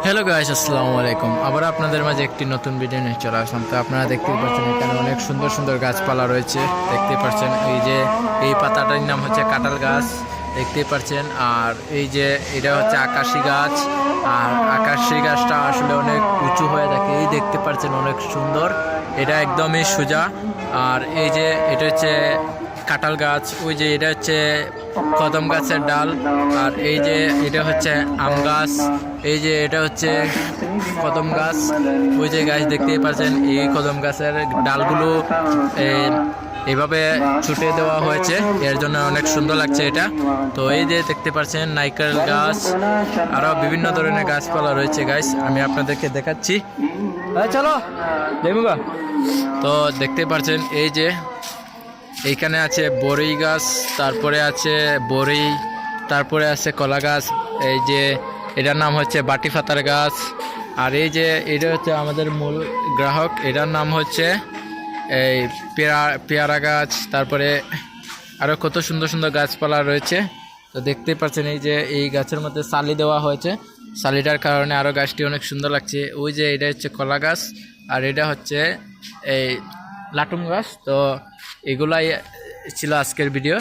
Hello guys, আসসালামু আলাইকুম। আবার আপনাদের মাঝে একটি নতুন ভিডিও নিয়ে চলে আসলাম। তো আপনারা দেখতেই পাচ্ছেন এখানে অনেক সুন্দর সুন্দর গাছপালা রয়েছে। দেখতেই পাচ্ছেন এই যে এই পাতাটার নাম হচ্ছে কাঁঠাল গাছ, দেখতেই পাচ্ছেন। আর এই যে এটা হচ্ছে আকাশি গাছ, আর আকাশি গাছটা আসলে অনেক উঁচু হয়ে থাকে। এই দেখতে পাচ্ছেন অনেক সুন্দর, এটা একদমই সোজা। আর এই যে এটা হচ্ছে কাঁঠাল গাছ, ওই যে এটা হচ্ছে কদম গাছের ডাল। আর এই যে এটা হচ্ছে আম গাছ, এই যে এটা হচ্ছে কদম গাছ। ওই যে গাছ দেখতেই পাচ্ছেন, এই কদম গাছের ডালগুলো এইভাবে ছুটে দেওয়া হয়েছে, এর জন্য অনেক সুন্দর লাগছে এটা। তো এই যে দেখতে পাচ্ছেন নারকেল গাছ, আরো বিভিন্ন ধরনের গাছপালা রয়েছে গাছ, আমি আপনাদেরকে দেখাচ্ছি। চলো দেখুন। তো দেখতে পাচ্ছেন এই যে এইখানে আছে বড়ই গাছ, তারপরে আছে বড়ই, তারপরে আছে কলা গাছ। এই যে এটার নাম হচ্ছে বাটি ফাতার গাছ। আর এই যে এটা হচ্ছে আমাদের মূল গ্রাহক, এটার নাম হচ্ছে এই পেয়ারা গাছ। তারপরে আরও কত সুন্দর সুন্দর গাছপালা রয়েছে। তো দেখতেই পাচ্ছেন এই যে এই গাছের মধ্যে সালি দেওয়া হয়েছে, সালিটার কারণে আরও গাছটি অনেক সুন্দর লাগছে। ওই যে এটা হচ্ছে কলা গাছ, আর এটা হচ্ছে এই লাটুম গাছ। তো এগুলাই ছিল আজকের ভিডিও।